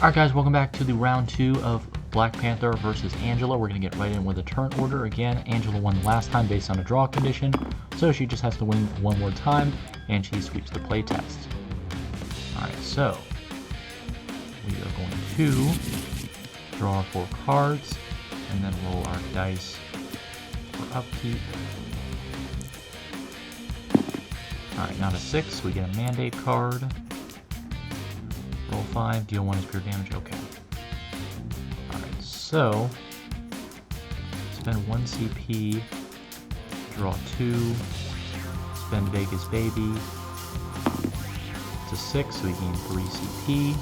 Alright guys, welcome back to the round 2 of Black Panther versus Angela. We're going to get right in with a turn order. Again, Angela won last time based on a draw condition, so she just has to win one more time, and she sweeps the playtest. Alright, so we are going to draw 4 cards, and then roll our dice for upkeep. Alright, now to 6, we get a mandate card. Roll 5, deal 1 is pure damage, okay. Alright, so spend 1 CP, draw 2, spend Vegas Baby. It's a 6, so we gain 3 CP.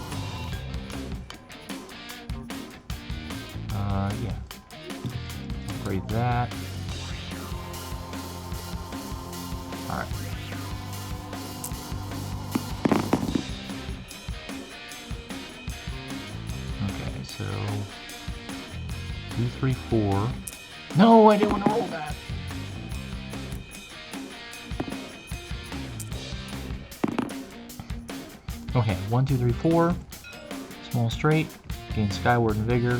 Yeah. Upgrade that. Alright. Okay, so 2, 3, 4. No, I didn't want to roll that. Okay, 1, 2, 3, 4. Small straight. Gain Skyward and Vigor.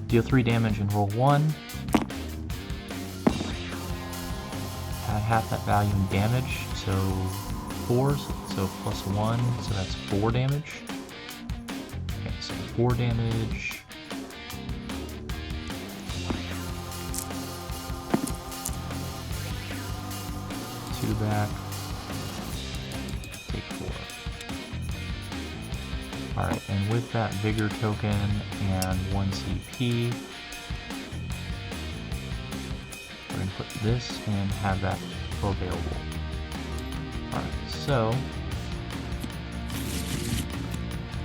Deal 3 damage and roll 1. Add half that value in damage, so 4, so plus 1, so that's 4 damage. Okay, so 4 damage. Two back. Take 4. Alright, and with that Vigor token and 1 CP, we're going to put this and have that available. Alright, so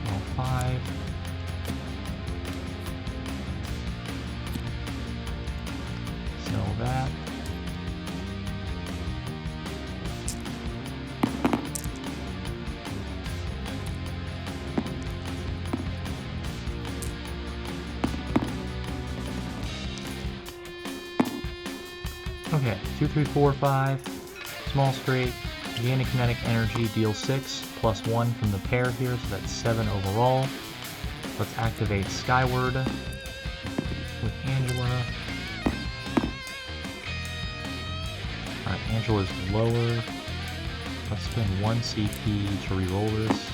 roll 5. Sell that. Okay, 2, 3, 4, 5, small straight, gain a kinetic energy, deal 6, plus 1 from the pair here, so that's 7 overall. Let's activate Skyward with Angela. Alright, Angela's lower. Let's spend 1 CP to re-roll this,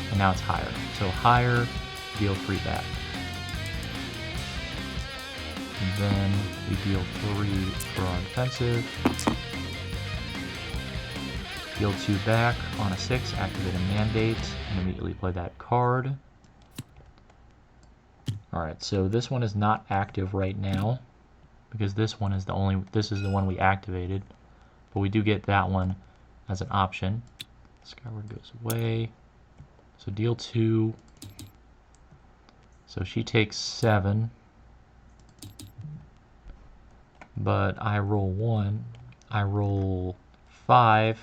and now it's higher. So higher, deal 3 back. And then we deal 3 for our defensive. Deal 2 back on a 6, activate a mandate, and immediately play that card. Alright, so this one is not active right now, because this one is this is the one we activated. But we do get that one as an option. Skyward goes away. So deal 2. So she takes 7. But I roll 1, I roll 5,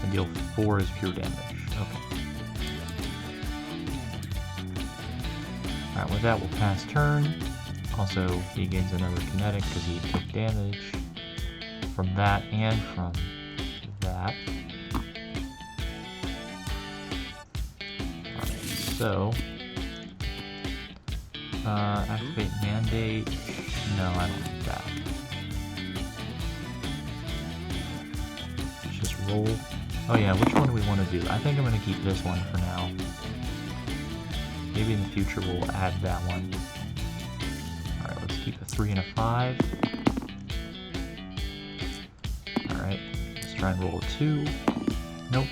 and deal 4 is pure damage. Okay. Alright, with that we'll pass turn. Also, he gains another kinetic because he took damage from that and from that. Alright, so activate mandate. No, I don't need that. Let's just roll. Oh yeah, which one do we want to do? I think I'm going to keep this one for now. Maybe in the future we'll add that one. Alright, let's keep a 3 and a 5. Alright, let's try and roll a 2. Nope.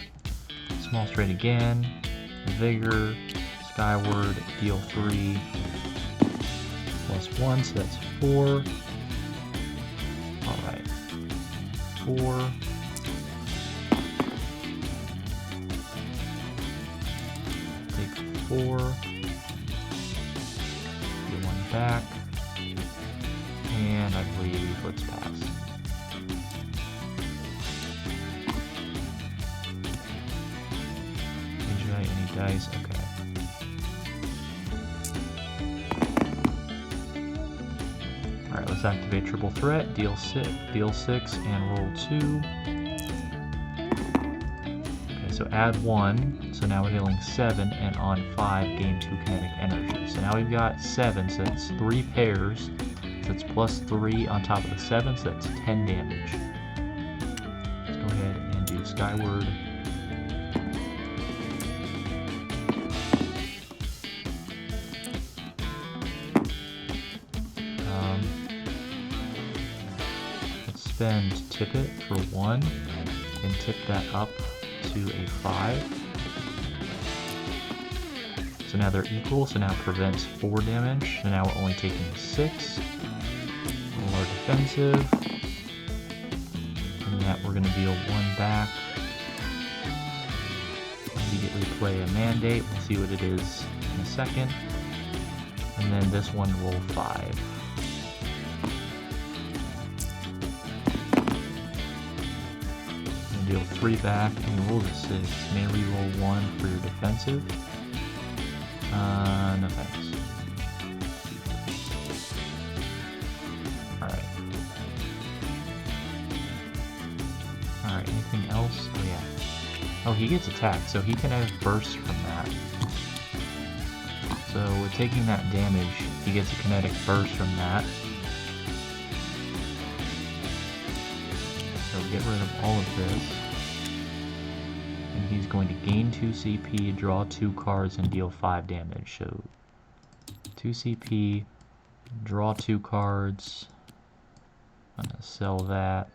Small straight again. Vigor. Skyward. Deal 3. Plus 1, so that's 4. Alright. 4. Take 4. Get 1 back. And I believe let's pass. Enjoy any dice? Okay. Alright, let's activate triple threat, deal 6 and roll 2. so add 1, so now we're dealing 7, and on 5, gain 2 kinetic energy. So now we've got 7, so that's 3 pairs, so it's plus 3 on top of the 7, so that's 10 damage. Let's go ahead and do Skyward. Let's spend Tip It for 1, and tip that up to a 5. So now they're equal, so now it prevents 4 damage. So now we're only taking 6. Roll our defensive. And that we're going to deal 1 back. Immediately play a Mandate. We'll see what it is in a second. And then this one, roll 5. Deal 3 back, and you roll a 6. May reroll 1 for your defensive. No thanks. Alright. Alright, anything else? Oh yeah. Oh, he gets attacked, so he can have bursts from that. So with taking that damage, he gets a kinetic burst from that. So get rid of all of this. And he's going to gain 2 CP, draw 2 cards, and deal 5 damage. So 2 CP, draw 2 cards. I'm going to sell that.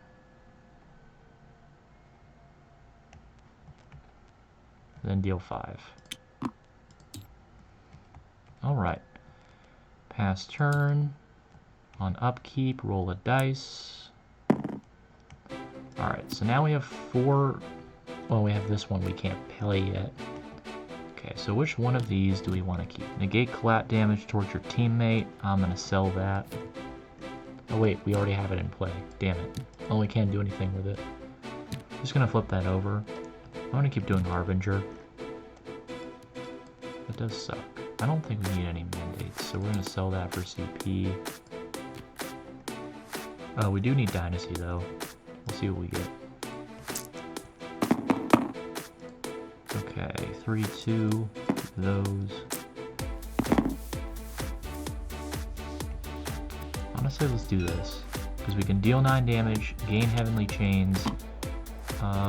Then deal 5. Alright. Pass turn. On upkeep, roll a dice. Alright, so now we have 4... Well, we have this one we can't play yet. Okay, so which one of these do we want to keep? Negate collat damage towards your teammate. I'm going to sell that. Oh wait, we already have it in play. Damn it. Oh, we can't do anything with it. Just going to flip that over. I'm going to keep doing Harbinger. That does suck. I don't think we need any mandates, so we're going to sell that for CP. Oh, we do need Dynasty though. We'll see what we get. Okay, 3-2, those. Honestly, let's do this. Because we can deal 9 damage, gain Heavenly Chains.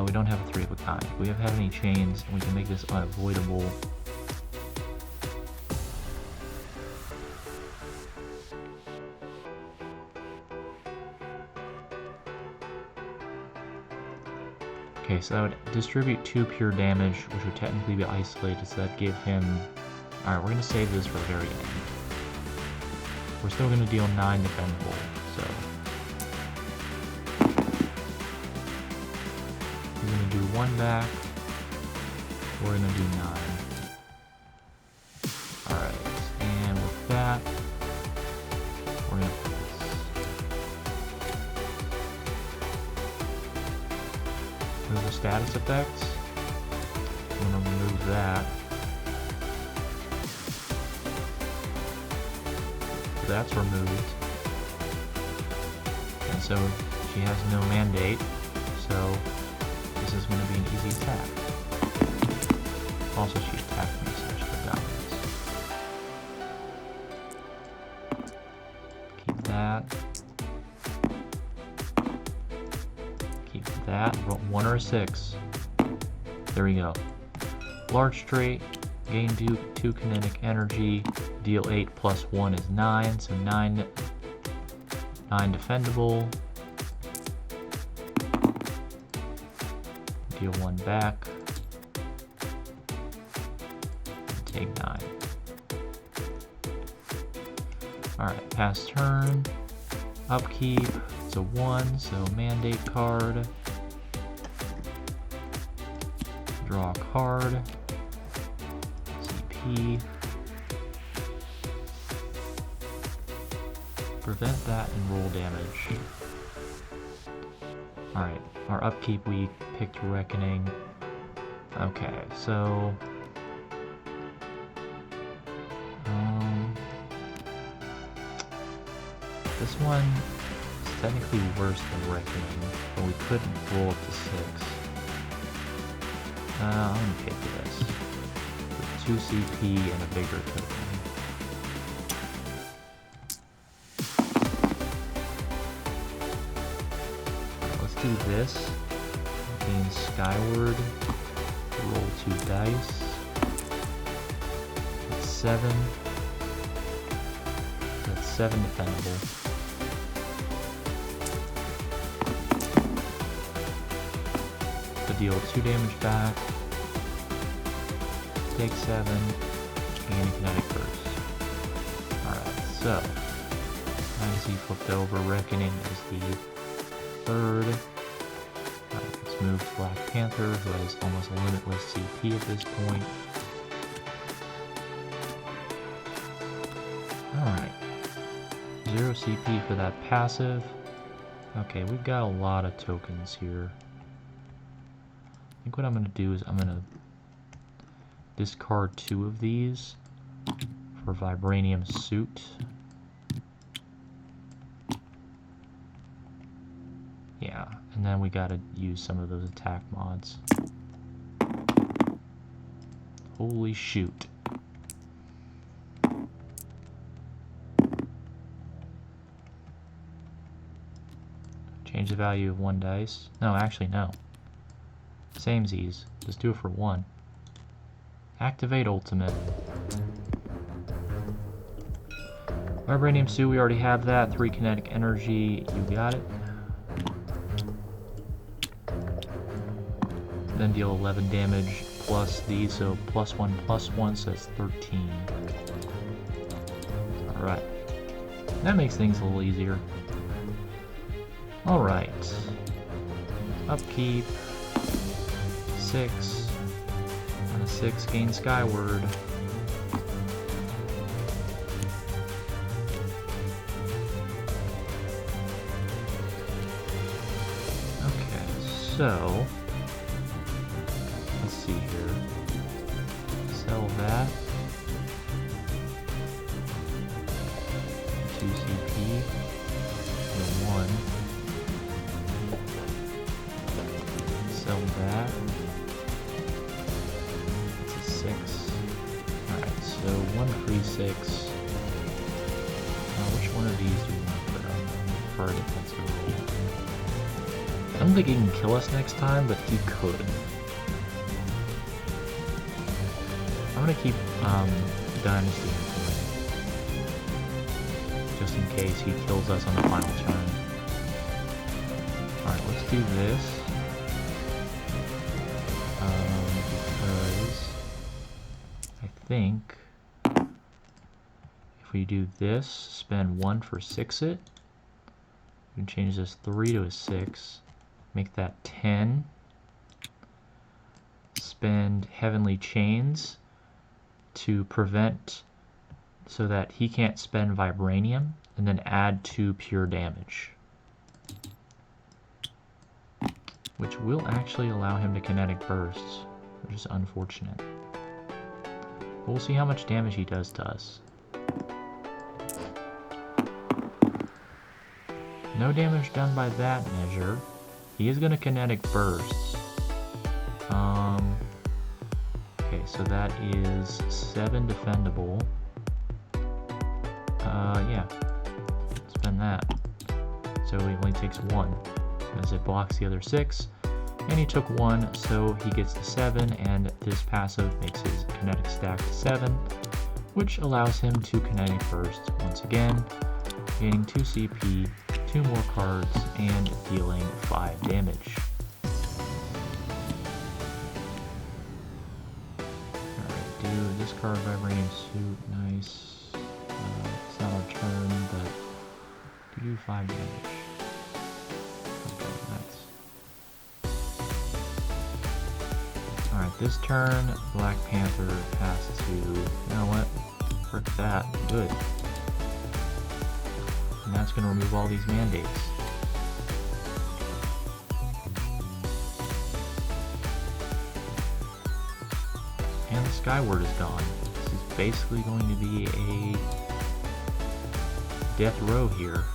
We don't have a 3 of a kind. If we have Heavenly Chains, and we can make this unavoidable. Okay, so that would distribute 2 pure damage, which would technically be isolated, so that'd give him... Alright, we're going to save this for the very end. We're still going to deal 9 defendable, so... We're going to do 1 back. We're going to do 9. Alright, and with that, we're going to put this. The status effects. I'm going to remove that. So that's removed. And so she has no mandate, so this is going to be an easy attack. Also, she attacked me, so I should have gotten this. Keep that. That, 1 or a 6. There we go. Large trait, gain 2 kinetic energy, deal 8 plus 1 is 9, so 9 defendable. Deal 1 back. Take 9. Alright, pass turn. Upkeep, it's a 1, so mandate card. Draw a card. CP. Prevent that and roll damage. Alright, our upkeep we picked Reckoning. Okay, so... this one is technically worse than Reckoning, but we couldn't roll up to 6. I'm gonna pay for this. With 2 CP and a bigger token. Let's do this. Gain Skyward. Roll 2 dice. That's 7. That's 7 defendable. Deal 2 damage back, take 7, and a Kinetic Burst. Alright, so, Dynasty flipped over, Reckoning is the 3rd. Alright, let's move to Black Panther, who has almost limitless CP at this point. Alright, 0 CP for that passive. Okay, we've got a lot of tokens here. I think what I'm going to do is I'm going to discard 2 of these for Vibranium Suit. Yeah, and then we got to use some of those attack mods. Holy shoot. Change the value of 1 dice. No, actually no. Samesies. Just do it for 1. Activate Ultimate. Vibranium Suit, we already have that. 3 Kinetic Energy, you got it. Then deal 11 damage plus these, so +1/+1, so that's 13. Alright. That makes things a little easier. Alright. Upkeep. 6. On a 6, gain Skyward. Okay, so let's see here. Sell that. 2 CP. And 1. Sell that. 6. Alright, so 1 free 6. Which one of these do we want to put on for our defensive roll? I don't think he can kill us next time, but he could. I'm gonna keep Dynasty implemented, just in case he kills us on the final turn. Alright, let's do this. I think if we do this, spend 1 for 6 it, we can change this 3 to a 6, make that 10, spend Heavenly Chains to prevent so that he can't spend Vibranium, and then add 2 pure damage, which will actually allow him to Kinetic Bursts, which is unfortunate. We'll see how much damage he does to us. No damage done by that measure. He is going to Kinetic Bursts. Okay, so that is 7 defendable. Yeah. Spend that. So he only takes 1, as it blocks the other 6. And he took 1, so he gets the 7, and this passive makes his kinetic stack to 7, which allows him to Kinetic Burst once again, gaining 2 CP, 2 more cards, and dealing 5 damage. Alright, do discard Vibranium Suit, nice. It's not our turn, but do 5 damage. Alright, this turn, Black Panther has to, you know what, frick that, good. And that's going to remove all these mandates. And the Skyward is gone. This is basically going to be a death row here.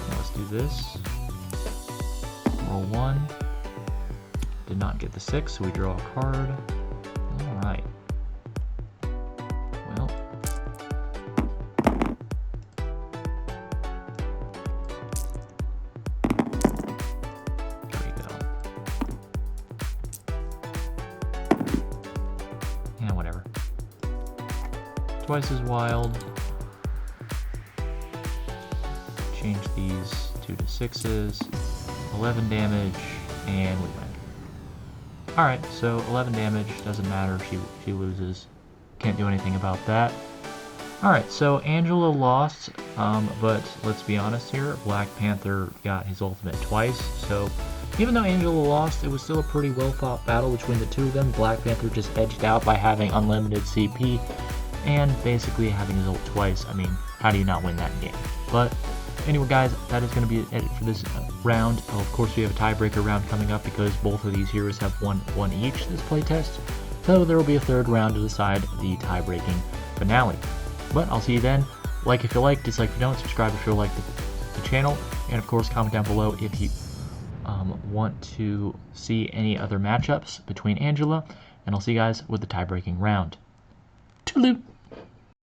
Now let's do this. Roll 1. did not get the 6, so we draw a card. Alright. Well. There we go. Yeah, whatever. Twice as wild. Change these 2 to 6s. 11 damage, and we win. Alright, so 11 damage, doesn't matter, she loses. Can't do anything about that. Alright, so Angela lost, but let's be honest here, Black Panther got his ultimate twice, so even though Angela lost, it was still a pretty well fought battle between the two of them. Black Panther just edged out by having unlimited CP, and basically having his ult twice. I mean, how do you not win that game? But anyway, guys, that is going to be it for this round. Of course, we have a tiebreaker round coming up because both of these heroes have won each this playtest. So there will be a third round to decide the tie-breaking finale. But I'll see you then. Like if you like, dislike if you don't, subscribe if you like the channel, and of course comment down below if you want to see any other matchups between Angela, and I'll see you guys with the tie-breaking round. Toodaloo!